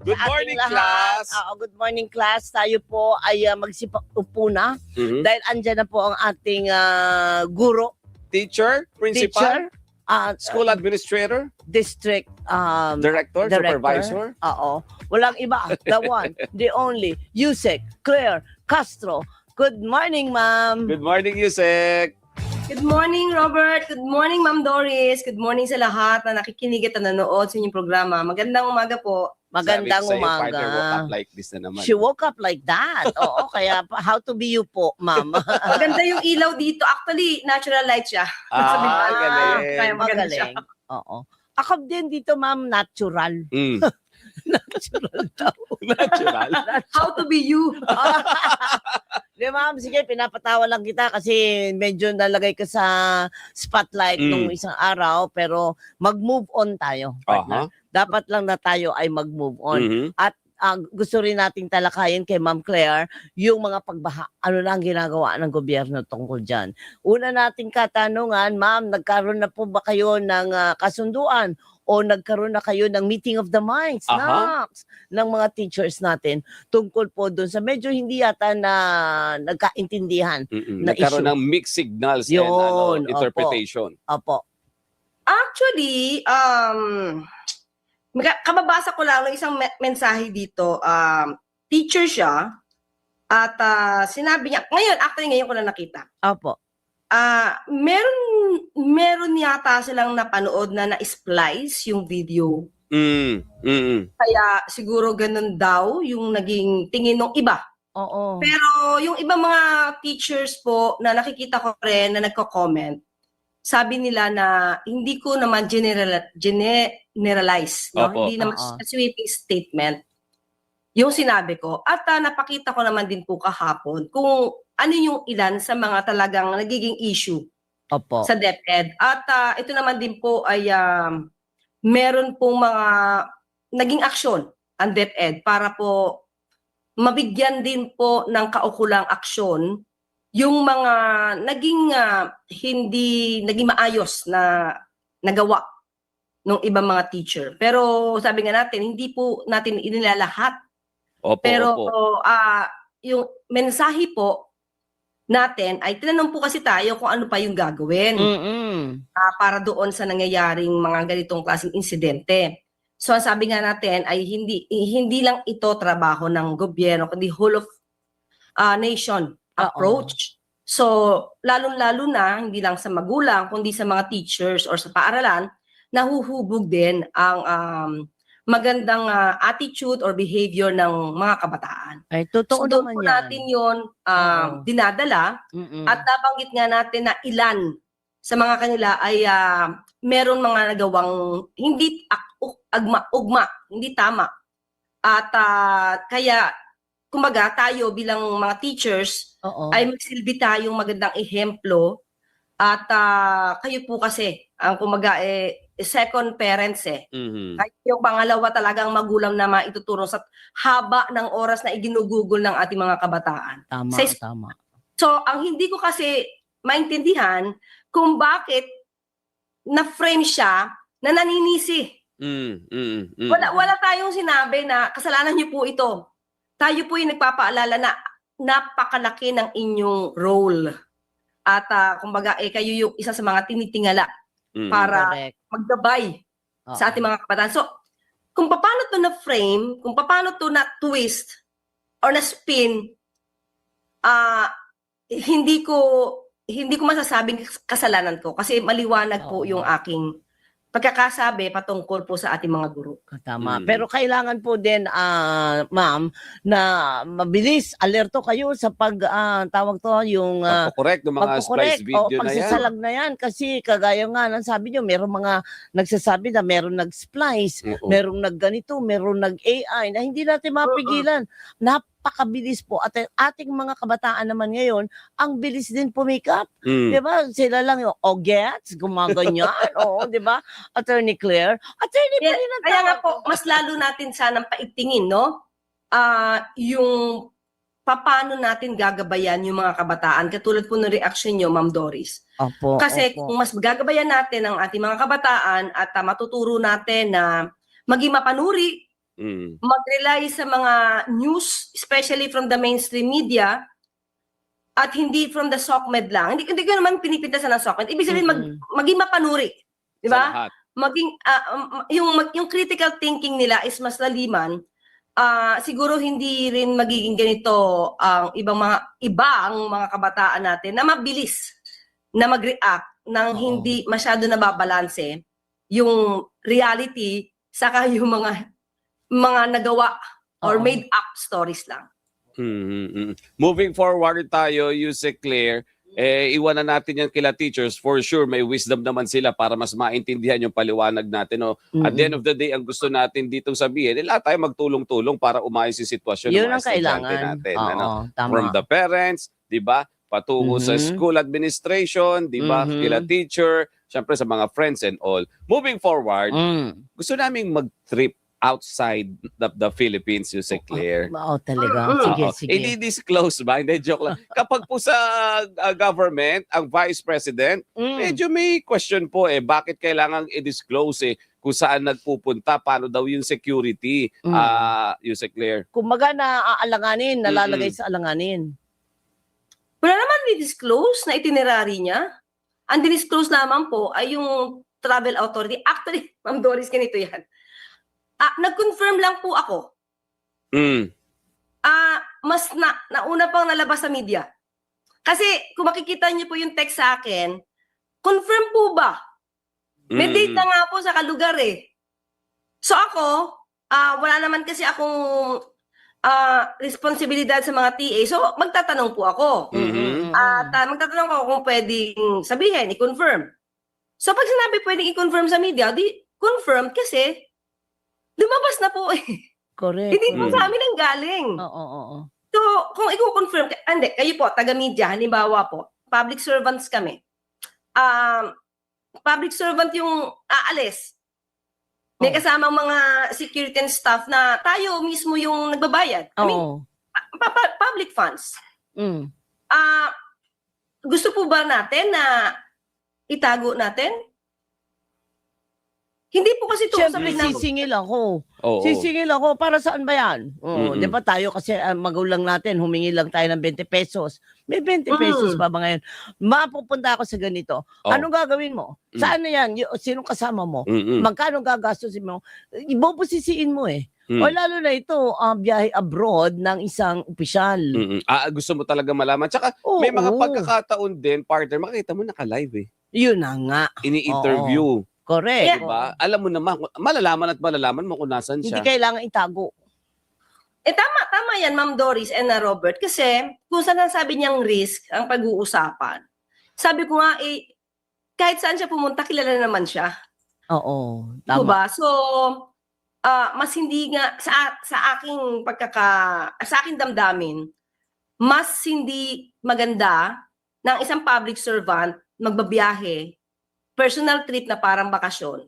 Good morning, class. Good morning, class. Tayo po ay magsiupo na dahil andyan na po ang ating guro, Teacher, principal, teacher, school administrator, district director, supervisor. Oo. Walang iba. The one, the only, Yusek Claire Castro. Good morning, ma'am. Good morning, Yusek. Good morning, Robert. Good morning, Ma'am Doris. Good morning sa lahat na nakikinig at nanonood sa inyong programa. Magandang umaga po. Magandang Sabi ko sa'yo, umaga. partner, woke up like this na naman. She woke up like that. Oo, kaya how to be you po, ma'am. Maganda yung ilaw dito. Actually, natural light siya. Galing. Kaya maganda siya. Oo. Ako din dito, ma'am, natural. Natural daw. Natural. How to be you. Di ma'am, sige, pinapatawa lang kita kasi medyo nalagay ka sa spotlight nung isang araw, pero mag-move on tayo. Partner. Dapat lang na tayo ay mag-move on. At gusto rin nating talakayin kay Ma'am Claire yung mga pagbaha. Ano na ang ginagawa ng gobyerno tungkol dyan. Una nating katanungan, ma'am, nagkaroon na po ba kayo ng kasunduan o nagkaroon na kayo ng meeting of the minds ng mga teachers natin tungkol po doon sa medyo hindi yata na nagkaintindihan na Nagkaroon issue. ng mixed signals Yun, and interpretation. Opo. Actually, kababasa ko lang ng isang mensahe dito. Teacher siya at sinabi niya, ngayon ko lang nakita. Opo. Meron yata silang napanood na na-splice yung video. Kaya siguro ganun daw yung naging tingin ng iba. Oo. Pero yung ibang mga teachers po na nakikita ko rin na nagko-comment, sabi nila na hindi ko naman generalize, no? Hindi naman sweeping statement yung sinabi ko. At napakita ko naman din po kahapon kung ano yung ilan sa mga talagang nagiging issue sa DepEd. At ito naman din po ay meron pong mga naging aksyon ang DepEd para po mabigyan din po ng kaukulang aksyon yung mga hindi naging maayos na nagawa ng ibang mga teacher. Pero sabi nga natin, hindi po natin inilalahat. Pero yung mensahe po natin ay tinanong po kasi tayo kung ano pa yung gagawin para doon sa nangyayaring mga ganitong klaseng insidente. So ang sabi nga natin ay hindi lang ito trabaho ng gobyerno kundi whole of nation approach. So lalo-lalo na hindi lang sa magulang kundi sa mga teachers or sa paaralan, nahuhubog din ang magandang attitude or behavior ng mga kabataan. Ay, totoo so, naman yan. Natin yun dinadala at nabanggit nga natin na ilan sa mga kanila ay meron mga nagawang hindi ugma, hindi tama. At kaya, kumbaga, tayo bilang mga teachers ay magsilbi tayong magandang ehemplo at kayo po kasi, ang kumbaga, second parents Kahit yung pangalawa talagang magulang na maituturo sa haba ng oras na iginugugol ng ating mga kabataan. Tama. So, ang hindi ko kasi maintindihan kung bakit na-frame siya na naninisi. Wala tayong sinabi na kasalanan niyo po ito. Tayo po yung nagpapaalala na napakalaki ng inyong role. At kumbaga, kayo yung isa sa mga tinitingala para maggabay sa ating mga kabataan. So, kung paano to na-frame, kung paano to na-twist or na-spin, hindi ko masasabing kasalanan ko kasi maliwanag po yung aking pagkakasabi patungkol po sa ating mga guro. Tama. Pero kailangan po din, ma'am, na mabilis, alerto kayo sa tawag to, yung pagkukorek ng mga splice video na yan. Pagsasalag na yan. Kasi kagaya nga, sabi nyo, meron mga nagsasabi na meron nag-splice, merong nag-ganito, merong nag-AI, na hindi natin mapigilan. Napakabilis po. At ating mga kabataan naman ngayon, ang bilis din pumikap. Diba? Sila lang yung, gets, gumaganyan. Oo, diba? Attorney Claire. Attorney pa rin ang kaya nga po, mas lalo natin sanang paigtingin, no? Yung paano natin gagabayan yung mga kabataan. Katulad po ng reaction nyo, Ma'am Doris. Kasi kung mas gagabayan natin ang ating mga kabataan at matuturo natin na maging mapanuri mag-rely sa mga news, especially from the mainstream media, at hindi from the SOCMED lang. Hindi ko naman pinipintasan ng SOCMED. Ibig sabihin, maging mapanuri. Di ba? Maging, yung critical thinking nila is mas laliman. Siguro hindi rin magiging ganito ang ibang mga kabataan natin na mabilis na mag-react nang hindi masyado nababalanse yung reality saka yung mga nagawa or made up stories lang. Moving forward tayo, Yusek Claire, iwanan natin yan kila teachers. For sure, may wisdom naman sila para mas maintindihan yung paliwanag natin. No? At the end of the day, ang gusto natin ditong sabihin, lahat tayo magtulong-tulong para umayos yung sitwasyon ng mga estudyante natin. From the parents, di ba? Patungo sa school administration, di ba? Kila teacher, syempre sa mga friends and all. Moving forward, gusto naming mag-trip outside the Philippines, Yusek Claire. Talaga. Sige. I-disclose ba? Hindi, joke lang. Kapag po sa government, ang vice president, medyo may question po bakit kailangan i-disclose kung saan nagpupunta, paano daw yung security, Yusek Claire? Kumbaga naaalanganin, nalalagay sa alanganin. Wala naman di-disclose na itinerary niya. Ang di-disclose naman po ay yung travel authority. Actually, Ma'am Doris, ganito yan. Nag-confirm lang po ako. Mas nauna pang nalabas sa media. Kasi kung makikita niyo po yung text sa akin, confirm po ba? May date na nga po sa kalugar So ako, wala naman kasi akong responsibilidad sa mga TA. So magtatanong po ako. At magtatanong ako kung pwedeng sabihin, i-confirm. So pag sinabi pwedeng i-confirm sa media, di confirm kasi lumabas na po Correct. Hindi po sa amin ang galing. Oo. So, kung i-confirm, hindi, kayo po, taga-media, halimbawa po, public servants kami. Public servant yung aalis. May kasamang mga security and staff na tayo mismo yung nagbabayad. I mean, public funds. Gusto po ba natin na itago natin? Hindi po kasi ito Siyempre, sisingil ako. Sisingil ako. Para saan ba yan? Di ba tayo kasi magulang natin, humingi lang tayo ng 20 pesos. May 20 pesos pa ba ngayon? Mapupunta ako sa ganito. Anong gagawin mo? Saan na yan? Sinong kasama mo? Magkano gagastusin mo? Ibubusisiin mo O lalo na ito, biyahe abroad ng isang opisyal. Gusto mo talaga malaman. Tsaka may mga pagkakataon din, partner, makita mo naka-live Yun na nga. Ini-interview. Correct. Diba? Alam mo naman, malalaman mo kung nasan siya. Hindi kailangan itago. Tama yan, Ma'am Doris and Robert. Kasi kung saan sabi niyang risk ang pag-uusapan, sabi ko nga, kahit saan siya pumunta, kilala naman siya. Oo, tama. Diba? So, mas hindi nga, sa aking damdamin, mas hindi maganda ng isang public servant magbabiyahe personal trip na parang bakasyon.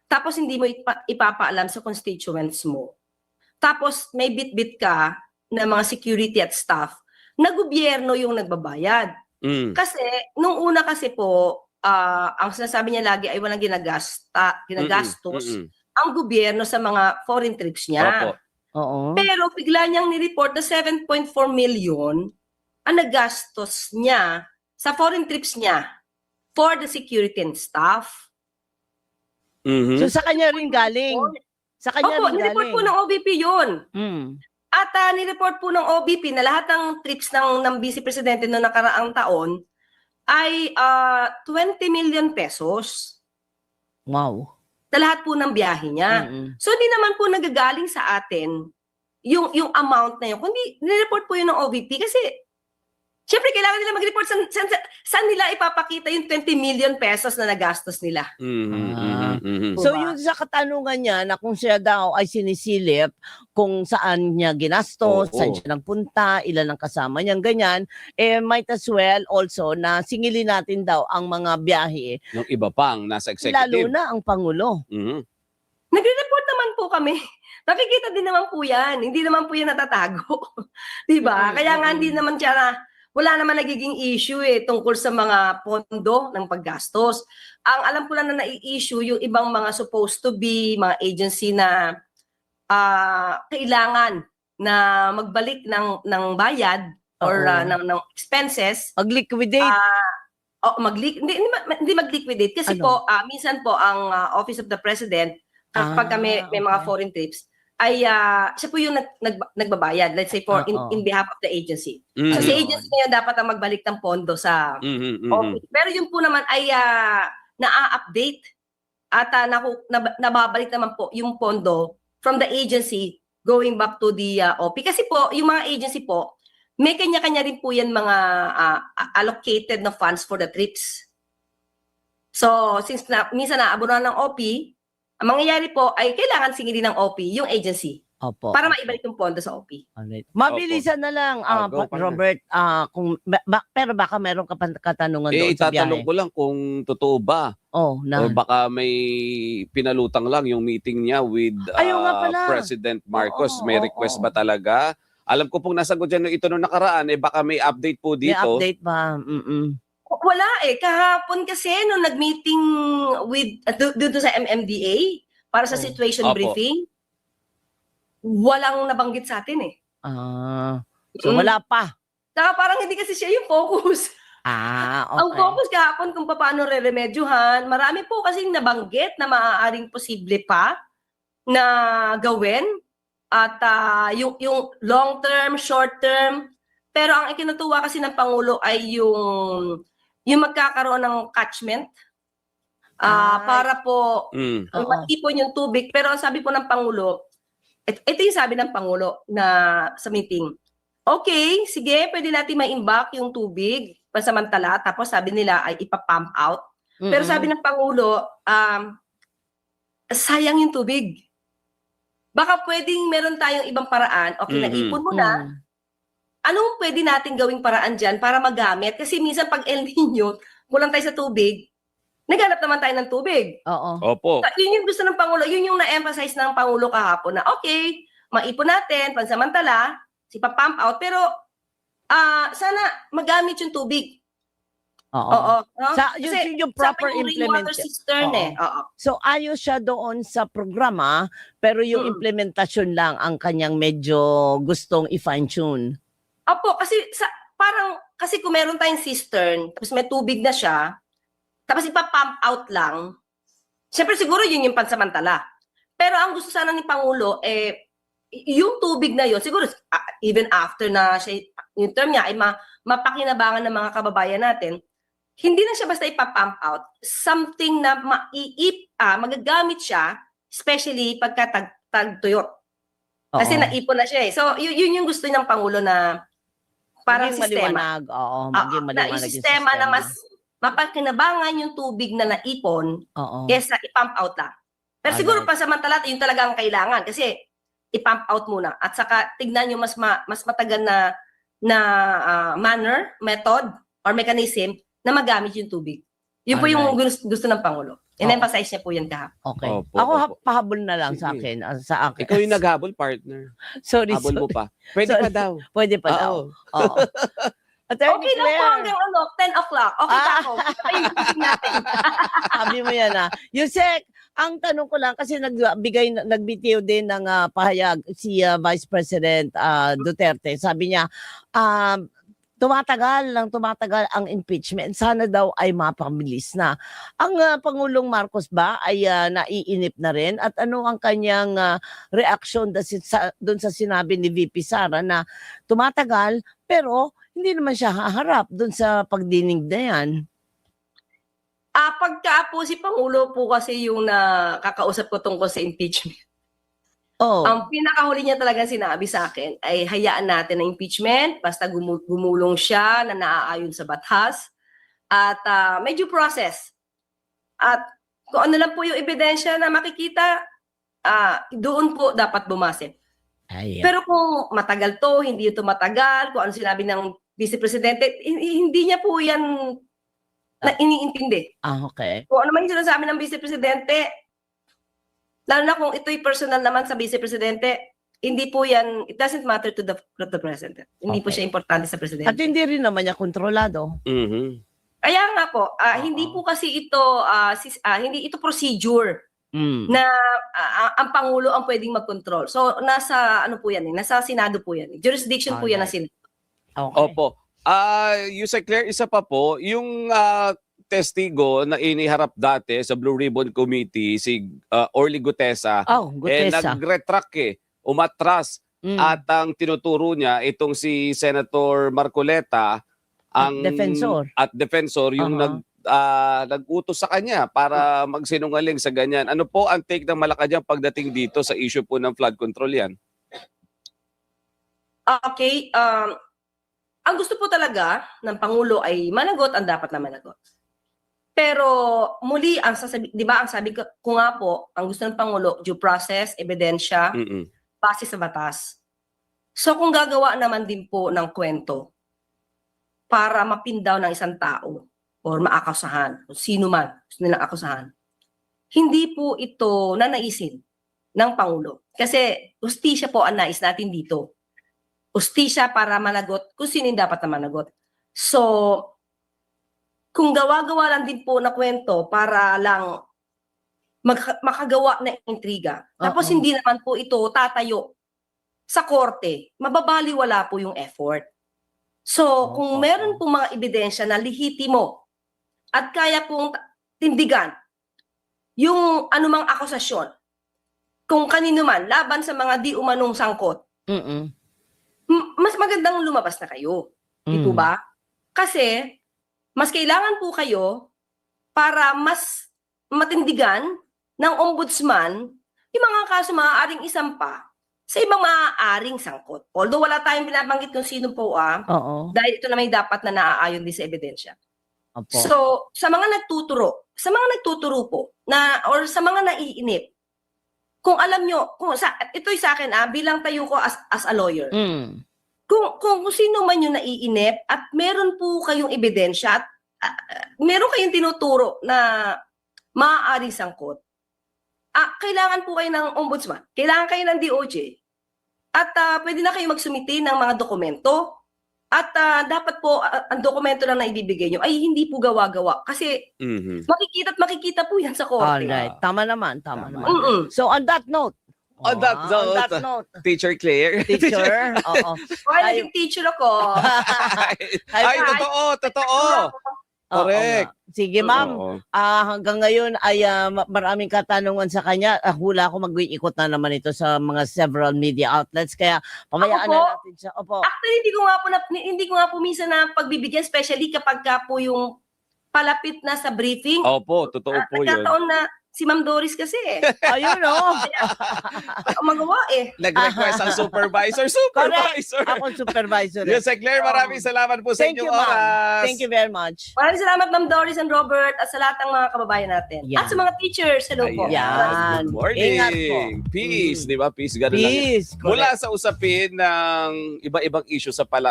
Tapos hindi mo ipapaalam sa constituents mo. Tapos may bit-bit ka na mga security at staff na gobyerno yung nagbabayad. Kasi nung una kasi po, ang sinasabi niya lagi ay walang ginagastos ang gobyerno sa mga foreign trips niya. Pero bigla niyang nireport na 7.4 million ang nagastos niya sa foreign trips niya for the security and staff. So sa kanya rin galing. Sa kanya rin galing. Nireport po ng OBP yun. At nireport po ng OBP na lahat ng trips ng Vice Presidente noong nakaraang taon ay 20 million pesos. Wow. Sa lahat po ng biyahe niya. So hindi naman po nagagaling sa atin yung amount na yun. Kundi nireport po yun ng OBP kasi siyempre, kailangan nila mag-report saan nila ipapakita yung 20 million pesos na nagastos nila. So, yun sa katanungan niya na kung siya daw ay sinisilip kung saan niya ginastos, saan siya nagpunta, ilan ang kasama niyang ganyan, might as well also na singilin natin daw ang mga biyahe. Yung iba pang nasa executive. Lalo na ang Pangulo. Nagre-report naman po kami. Nakikita din naman po yan. Hindi naman po yan natatago. Diba? Kaya nga hindi naman siya wala naman nagiging issue tungkol sa mga pondo ng paggastos. Ang alam ko lang na nai-issue yung ibang mga supposed to be, mga agency na kailangan na magbalik ng bayad or Oo. ng expenses, Mag-liquidate. hindi mag-liquidate kasi Ano? po minsan po ang Office of the President kapag may mga Okay. foreign trips ay siya po yung nagbabayad, let's say for in behalf of the agency. So si agency ngayon dapat ang magbalik ng pondo sa office. Pero yun po naman ay na-update at nababalik naman po yung pondo from the agency going back to the OP. Kasi po, yung mga agency po, may kanya-kanya rin po yan mga allocated na funds for the trips. So, since minsan naabunan ng OP, ang mangyayari po ay kailangan singilin ng OP yung agency Opo. para maibalik yung pondo sa OP. Alright. Mabilisan na lang, Go, partner. Robert, pero baka meron ka pa katanungan doon sa Itatanong biyahe. ko lang kung totoo ba. Oh, O baka may pinalutang lang yung meeting niya with Ayaw nga pala. President Marcos. Oo, May request oo. ba talaga? Alam ko pong nasagot dyan ito nung nakaraan, baka may update po May dito. update ba? Wala Kahapon kasi nung nag-meeting with dito sa MMDA para sa situation Opo. briefing, walang nabanggit sa atin So wala pa. Saka parang hindi kasi siya yung focus. Okay. Ang focus kahapon kung paano re-remedyohan, marami po kasing nabanggit na maaaring posible pa na gawin at yung long term, short term. Pero ang ikinutuwa kasi ng Pangulo ay yung magkakaroon ng catchment para po matipon yung tubig. Pero ang sabi po ng Pangulo, ito yung sabi ng Pangulo na sa meeting, okay, sige, pwede natin ma-imbak yung tubig pansamantala, tapos sabi nila ay ipapump out. Pero sabi ng Pangulo, sayang yung tubig. Baka pwedeng meron tayong ibang paraan. Okay, naipon mo na. Anong pwede natin gawing paraan dyan para magamit? Kasi minsan pag El Nino, kulang tayo sa tubig, naghanap naman tayo ng tubig. Oo. Opo. So, yun yung gusto ng Pangulo. Yun yung na-emphasize ng Pangulo kahapon na okay, maipon natin, pansamantala, pump out, pero sana magamit yung tubig. Oo. No? Yun yung proper sabi yung rainwater implementation. cistern Oo. So ayos siya doon sa programa, pero yung implementasyon lang ang kanyang medyo gustong i-fine-tune. Opo, kasi parang kasi kung meron tayong cistern, tapos may tubig na siya, tapos ipa-pump out lang, syempre siguro yun yung pansamantala. Pero ang gusto sana ni Pangulo, yung tubig na yun, siguro even after na siya, yung term niya ay mapakinabangan ng mga kababayan natin, hindi na siya basta ipa-pump out. Something na magagamit siya, especially pagka tag-tuyot. Kasi naipon na siya So, yun yung gusto ng Pangulo na parang maging sistema. Maliwanag. Oo, maging Na maliwanag yung sistema na mas mapakinabangan yung tubig na naipon kesa i-pump out lang. Pero siguro pansamantala, yun talaga ang kailangan. Kasi i-pump out muna. At saka tignan yung mas matagal na method or mechanism na magamit yung tubig. Yun po yung gusto ng Pangulo. In-emphasize niya po yan kahapon. Okay. Opo, Ako opo. pahabol na lang sa Sige. akin. Sa akin. Ikaw yung naghabol, partner. Sorry. Habol mo pa. Pwede Sorry. pa daw. Pwede pa daw. Oo. Attorney Okay lang po Claire. hanggang 10 o'clock. Okay pa ako. Ito yung meeting natin. Sabi mo yan Yusek, ang tanong ko lang kasi nagbitiw din ng pahayag si Vice President Duterte. Sabi niya, tumatagal ang impeachment. Sana daw ay mapabilis na. Ang Pangulong Marcos ba ay naiinip na rin? At ano ang kanyang reaksyon doon sa sinabi ni VP Sara na tumatagal pero hindi naman siya haharap doon sa pagdinig na yan? Pagka po si Pangulo po kasi yung nakakausap ko tungkol sa impeachment. Ang pinakahuli niya talaga sinabi sa akin ay hayaan natin ang impeachment basta gumulong siya na naaayon sa batas at may due process. At kung ano lang po yung ebidensya na makikita, doon po dapat bumase. Pero kung matagal to, hindi ito matagal, kung ano sinabi ng Vice Presidente, hindi niya po yan na iniintindi. Okay. Kung ano man yung sinasabi ng Vice Presidente, lalo na kung ito'y personal naman sa Vice Presidente, hindi po yan, it doesn't matter to the President. Hindi po siya importante sa Presidente. At hindi rin naman niya kontrolado. Kaya nga po, hindi po kasi ito, hindi ito procedure na ang Pangulo ang pwedeng mag-control. So, nasa ano po yan nasa Senado po yan. Jurisdiction po yan ng Senado. Okay. Opo. Yusek Claire, isa pa po, yung testigo na iniharap dati sa Blue Ribbon Committee, si Orly Gutesa, Gutesa. nag-retract umatras. At ang tinuturo niya, itong si Senator Marcoleta, ang defensor yung nag-utos sa kanya para magsinungaling sa ganyan. Ano po ang take ng Malacanang pagdating dito sa issue po ng flood control yan? Okay, ang gusto po talaga ng Pangulo ay managot ang dapat na managot. Pero muli, di ba ang sabi ko nga po, ang gusto ng Pangulo, due process, ebidensya, base sa batas. So kung gagawa naman din po ng kwento para mapindaw ng isang tao or maakusahan, kung sino man gusto nilang akusahan, hindi po ito nanaisin ng Pangulo. Kasi ustisya po ang nais natin dito. Ustisya para managot kung sino yung dapat na managot. So, kung gawa-gawa lang din po na kwento para lang makagawa na intriga. Tapos hindi naman po ito tatayo sa korte. Mababaliwala po yung effort. So, kung meron pong mga ebidensya na lehitimo at kaya pong tindigan yung anumang akusasyon, kung kanino man, laban sa mga di umanong sangkot, mas magandang lumabas na kayo. Di po ba? Kasi, mas kailangan po kayo para mas matindigan ng ombudsman yung mga kaso maaaring isampa sa ibang maaaring sangkot. Although wala tayong binabanggit kung sino po dahil ito na may dapat na naaayon din sa ebidensya. So, sa mga nagtuturo po, or sa mga naiinip, kung alam nyo, ito'y sa akin bilang tayo ko as a lawyer, kung sino man yung naiinip at meron po kayong ebidensya at meron kayong tinuturo na maaaring sangkot, kailangan po kayo ng ombudsman, kailangan kayo ng DOJ, at pwede na kayo magsumite ng mga dokumento, at dapat po ang dokumento lang na ibibigay nyo ay hindi po gawa-gawa kasi makikita po yan sa korte. Alright, tama naman. So on that note, Teacher Claire. Teacher, Naging teacher ako. Ay, totoo. Correct. Sige ma'am, hanggang ngayon ay maraming katanungan sa kanya. Hula ko mag-iikot na naman ito sa mga several media outlets. Kaya pamayaan na natin siya. Actually, hindi ko nga po minsan na pagbibigyan, especially kapag po yung palapit na sa briefing. Opo, totoo po yun. Nagkataon na si Ma'am Doris kasi Ayun magawa Nag-request ang supervisor. Correct. Ako supervisor. Yusek Claire, maraming salamat po sa inyong oras. Thank you very much. Maraming salamat Ma'am Doris and Robert at sa lahat ng mga kababayan natin. Yan. At sa mga teachers, hello po. Yan. Good morning. Ingat po. Peace, di ba? Peace, ganun lang. Peace. Mula sa usapin ng iba-ibang issue sa palasyo,